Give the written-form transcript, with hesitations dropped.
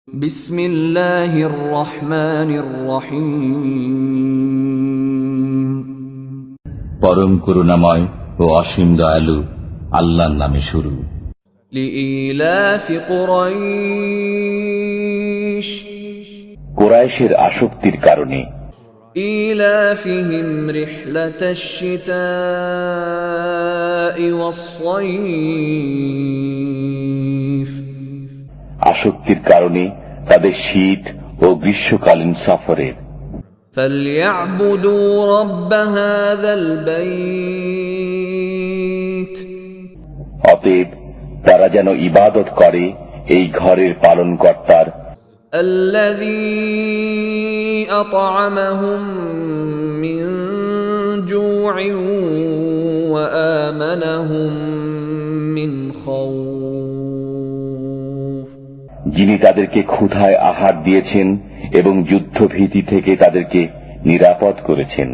بسم الله الرحمن الرحيم পরম করুণাময় ও অসীম দয়ালু আল্লাহর নামে শুরু। لإيلاف قريش কুরাইশের আসক্তির কারণে, إيلافهم رحلة الشتاء والصيف আসক্তির কারণে তাদের শীত ও গ্রীষ্মকালীন সফরের। فليعبدوا رب هذا البيت অতএব তারা যেন ইবাদত করে এই ঘরের পালনকর্তার, الذي أطعمهم من جوع وآمنهم من خوف যিনি তাদেরকে ক্ষুধায় আহার দিয়েছেন এবং যুদ্ধভীতি থেকে তাদেরকে নিরাপদ করেছেন।